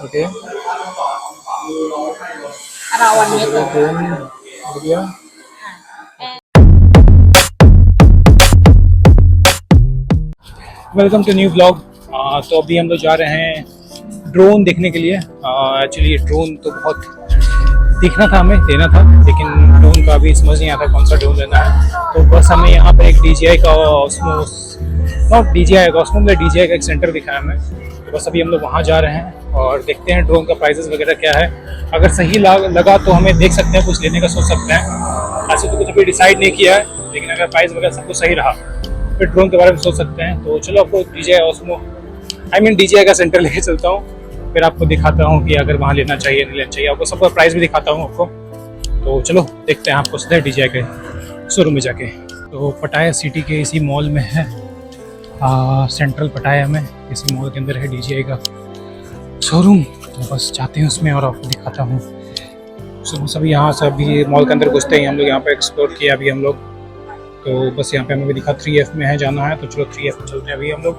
Okay. around 1 meter. Drone बढ़िया. Welcome to new blog. तो अभी हम लोग जा रहे हैं ड्रोन देखने के लिए. एक्चुअली ड्रोन तो बहुत देखना था, हमें लेना था, लेकिन ड्रोन का अभी समझ नहीं आता कौन सा ड्रोन लेना है. तो बस हमें यहाँ पर एक DJI का ऑस्मोस, नॉट DJI का ऑस्मो, मतलब DJI का एक सेंटर दिखा है हमें. तो बस अभी हम लोग वहाँ जा रहे हैं और देखते हैं ड्रोन का प्राइसेस वगैरह क्या है. अगर सही लगा तो हमें देख सकते हैं, कुछ लेने का सोच सकते हैं. ऐसे तो कुछ अभी डिसाइड नहीं किया है, लेकिन अगर प्राइस वगैरह सब कुछ सही रहा फिर ड्रोन के बारे में सोच सकते हैं. तो चलो आपको DJI ऑस्मो, DJI का सेंटर लेके चलता हूँ, फिर आपको दिखाता हूँ कि अगर वहाँ लेना चाहिए नहीं लेना चाहिए. आपको सबका प्राइस भी दिखाता हूँ आपको. तो चलो देखते हैं आपको सीधे DJI के शोरूम में जाके. तो पटाया सिटी के इसी मॉल में है, सेंट्रल पटाया में, इसी मॉल के अंदर है DJI का शोरूम. तो बस जाते हैं उसमें और आपको दिखाता हूँ. सभी यहाँ से अभी मॉल के अंदर घुसते ही हम लोग यहाँ पर एक्सप्लोर किया अभी हम लोग. तो बस यहाँ पे हमें भी दिखा 3F में है जाना है, तो चलो 3F में चलते हैं अभी हम लोग.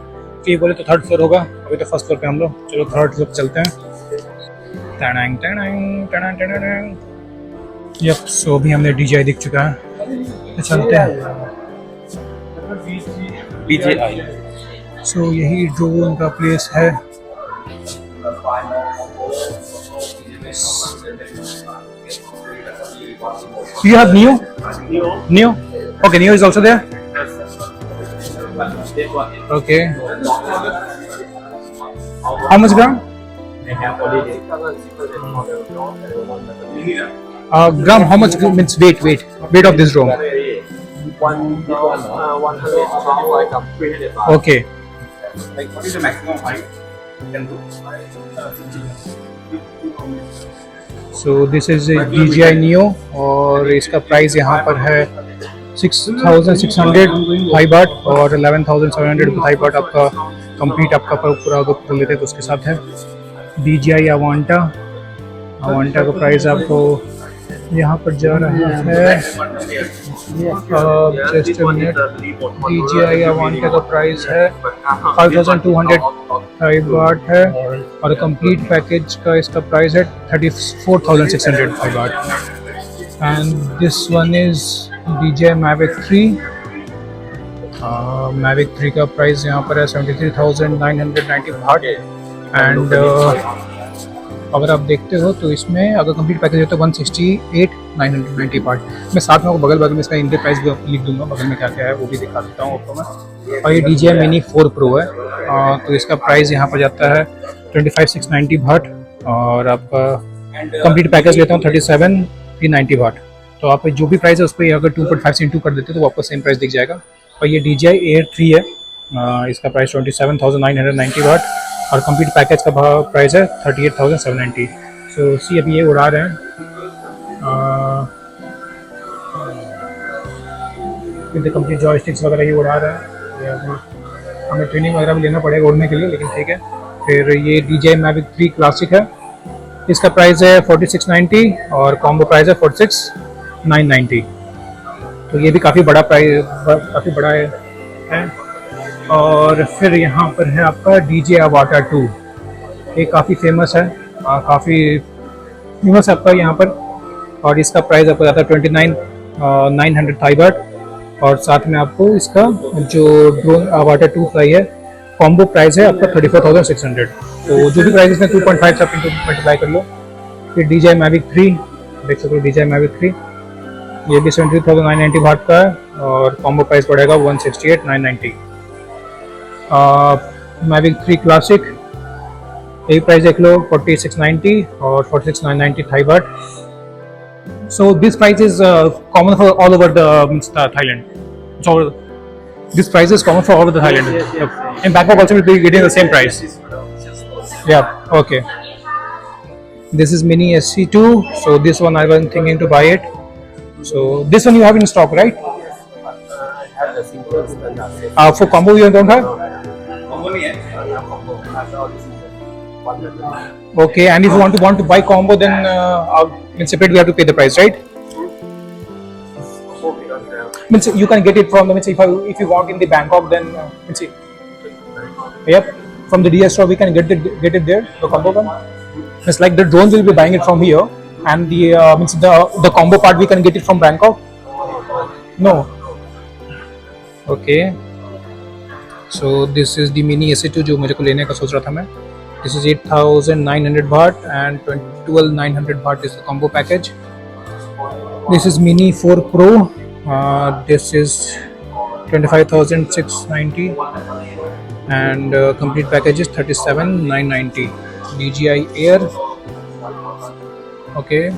कि बोले तो 3rd फ्लोर होगा, अभी तो 1st फ्लोर पे हम लोग. चलो 3rd फ्लोर पे चलते हैं. यप, सो अभी हमने DJI दिख चुका है, तो चलते हैं. DJI, सो यही ड्रोन का प्लेस है. You have Neo? Neo? Okay, Neo is also there? Okay. How much gram? Gram, how much means weight of this drone? 125 gram. Okay. Like, what is the maximum height you can do? So this is a DJI Neo और इसका price यहाँ पर है 6,600 Thai बाट और 11,700 Thai बाट. आपका complete आपका पूरा अगर लेते हैं तो उसके साथ है. DJI अवांटा का प्राइस आपको यहाँ पर जा रहा है जस्ट अ मिनट. DJI अवांटा का प्राइस है 5,200 थाई बाट है और कंप्लीट पैकेज का इसका प्राइस है 34,600 Thai baht. And this one is DJI Mavic 3. Mavic 3 का प्राइस यहाँ पर है 73,990 बाट. एंड अगर आप देखते हो तो इसमें अगर कंप्लीट पैकेज है तो 168,990 बाट. मैं साथ में बगल में इसका इंडियन प्राइस भी लिख दूंगा, बगल में क्या क्या है वो भी दिखा देता हूँ आपको मैं. और ये DJI Mini4 Pro है, तो इसका प्राइस यहाँ पर जाता है 25,690 बाट और आपका कंप्लीट पैकेज लेता हूँ 37,390 बाट. तो आप जो भी प्राइस है उस पर अगर 2.5 से इंटू कर देते तो आपको सेम प्राइस दिख जाएगा. और ये DJI Air 3 है, इसका प्राइस 27,990 बाट और कंप्लीट पैकेज का प्राइस है 38,790. सो सी अभी ये उड़ा रहे हैं. कंप्लीट जॉयस्टिक्स वगैरह ये उड़ा रहे हैं. हमें ट्रेनिंग वगैरह भी लेना पड़ेगा उड़ने के लिए, लेकिन ठीक है. फिर ये DJI Mavic 3 क्लासिक है, इसका प्राइस है 4690 और कॉम्बो प्राइस है 46,990. तो ये भी काफ़ी बड़ा है. और फिर यहाँ पर है आपका DJI Avata 2. ये काफ़ी फेमस है, काफ़ी फेमस है आपका यहाँ पर. और इसका प्राइस आपको जाता है 29,900 थाई बाट और साथ में आपको इसका जो ड्रोन Avata 2 का है कॉम्बो प्राइस है आपका 34,600. तो जो भी प्राइस इसमें 2.5 से आप मल्टीप्लाई कर लो. फिर DJI Mavic 3 देख सकते हो. DJI Mavic 3 ये भी 73,990 बाट का है और कॉम्बो प्राइस पड़ेगा 168,990. Mavic 3 क्लासिक यही प्राइस देख लो 46,90 और 46,990 Thai baht. So this price is common for all over the Thailand. So this price is common for all of the Thailand. Yes. In Bangkok also we'll be getting the same price. Yeah. Okay. This is Mini SC2. So this one I was thinking to buy it. So this one you have in stock, right? I have the single standard. For combo you don't have? Combo nahi hai. Combo. Okay. And if you want to buy combo, then in separate we have to pay the price, right? Means you can get it from, means if you walk in the Bangkok, then yep, from the DS store we can get it there, the combo one. It's like the drone will be buying it from here, and the means the combo part we can get it from Bangkok. No. Okay. So this is the Mini SA2 जो मुझे को लेने का सोच रहा था मैं. This is 8,900 baht and 12,900 baht is the combo package. This is Mini 4 Pro. This is 25,690 and complete package is 37,990. DJI Air. Okay.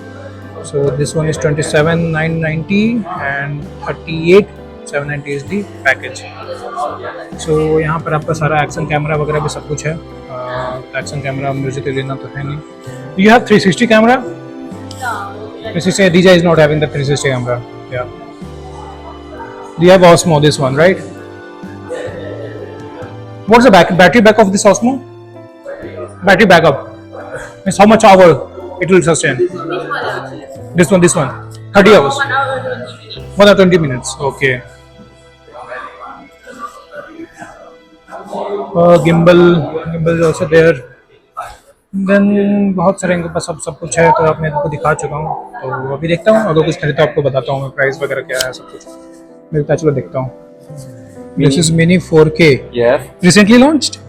So this one is 27,990 and 38,790 is the package. So यहाँ पर आपका सारा action camera वगैरह भी सब कुछ है. Action camera music लेना तो है नहीं. You have 360 camera? 360. DJI is not having the 360 camera. Yeah. You have Osmo, this one, right? What's the battery backup of this Osmo? Battery backup. Means how much hour it will sustain? This one. 30 hours. 1 hour 20 minutes. 1 hour 20 minutes. Okay. Gimbal is also there. Then बहुत सारे इनके पास सब कुछ है. तो आपने इनको दिखा चुका हूँ. तो अभी देखता हूँ, अगर कुछ खरीदा तो आपको बताता हूँ मैं प्राइस वगैरह क्या है सब कुछ. मिलता चलो देखता हूँ. This is Mini 4K. Yes. Recently launched.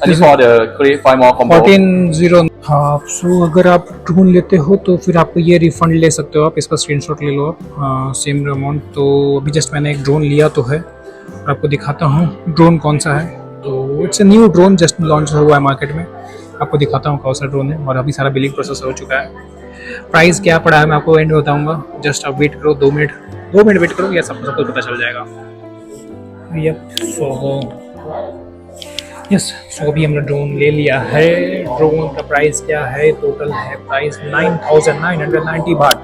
And this for the create 5 more combo. 14.0. हाँ. सो अगर आप ड्रोन लेते हो तो फिर आपको ये रिफंड ले सकते हो. आप इसका स्क्रीनशॉट ले लो आप. Same amount. तो अभी जस्ट मैंने एक ड्रोन लिया तो है और आपको दिखाता हूँ ड्रोन कौन सा है. तो it's a new drone just launch हुआ है मार्केट में. आपको दिखाता हूँ कौन सा ड्रोन है. और अभी सारा बिलिंग प्रोसेस हो चुका है. प्राइस क्या पड़ा है मैं आपको एंड में बताऊँगा. जस्ट आप वेट करो 2 मिनट वेट करो. या सब कुछ पता चल जाएगा. यस. सो अभी हमने ड्रोन ले लिया है. ड्रोन का प्राइस क्या है? टोटल है प्राइस 9,990 बाht,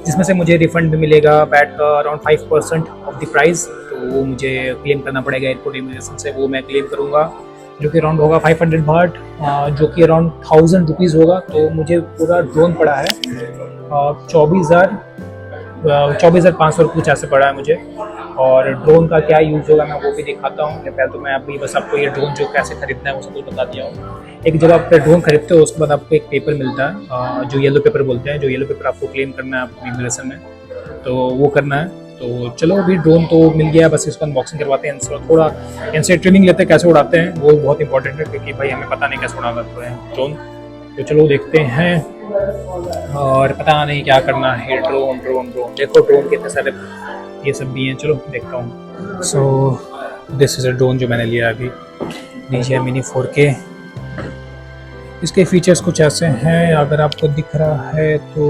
जिसमें से मुझे रिफंड भी मिलेगा बैट का अराउंड 5% ऑफ द प्राइस. तो वो मुझे क्लेम करना पड़ेगा एयरपोर्ट इमिग्रेशन से. वो मैं क्लेम करूँगा जो कि अराउंड होगा 500 बाht, जो कि अराउंड 1,000 रुपीज़ होगा. तो मुझे पूरा ड्रोन पड़ा है 24,500 कुछ ऐसे पड़ा है मुझे. और ड्रोन का क्या यूज़ होगा मैं वो भी दिखाता हूँ. पहले तो मैं अभी बस आपको ये ड्रोन जो कैसे खरीदना है वो सब कुछ बता दिया हूँ. एक जब आप ड्रोन खरीदते हो उसके बाद आपको एक पेपर मिलता है जो येलो पेपर बोलते हैं. जो येलो पेपर आपको क्लेम करना है अपनी इमिग्रेशन में, तो वो करना है. तो चलो अभी ड्रोन तो मिल गया, बस इसको अनबॉक्सिंग करवाते हैं. थोड़ा इनसे ट्रेनिंग लेते हैं कैसे उड़ाते हैं. वो बहुत इंपॉर्टेंट है क्योंकि भाई हमें पता नहीं कैसे उड़ाना है ड्रोन. तो चलो देखते हैं. और पता नहीं क्या करना है. ड्रोन देखो ड्रोन कितने सारे ये सब भी हैं. चलो देखता हूँ. So this is a drone जो मैंने लिया अभी, DJI Mini 4K. इसके फीचर्स कुछ ऐसे हैं. अगर आपको दिख रहा है तो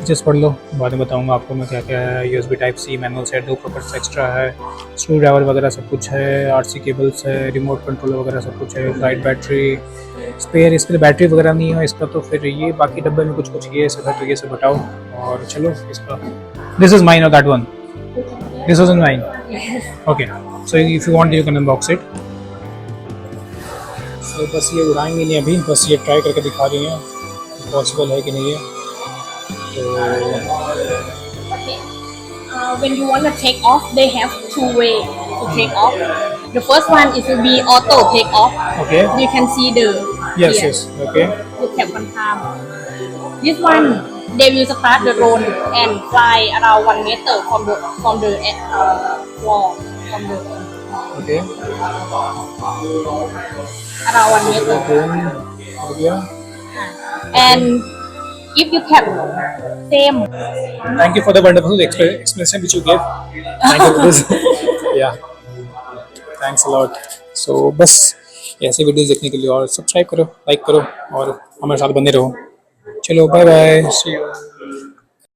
जस्ट पढ़ लो, बाद में बताऊंगा आपको मैं क्या क्या है. USB Type-C manual set 2 pockets extra है. स्क्रू ड्राइवर वगैरह सब कुछ है. RC केबल्स है. रिमोट कंट्रोलर वगैरह सब कुछ है. Light battery spare. इसके लिए बैटरी वगैरह नहीं है इसका. तो फिर ये बाकी डब्बे में कुछ ये सब है. तो ये सब हटाओ और चलो इसका. दिस इज़ माइन और that one. This was mine. Okay. So if you want you can unbox it. तो बस ये उड़ाएंगे नहीं अभी, बस ये ट्राई करके दिखा रही हैं पॉसिबल है कि नहीं है. When you want to take off, they have 2 ways to take off. The first one is to be auto take off. Okay. You can see the Yes, here. yes. Okay. You tap one time. This one, they will start the drone and fly around 1 meter from the wall. From the Okay. around 1 meter. Yeah. And if you can same. Thank you for the wonderful explanation which you gave. Thank you for this. Yeah. Thanks a lot. So बस ऐसे videos देखने के लिए और subscribe करो, like करो और हमारे साथ बने रहो. चलो बाय बाय. See you.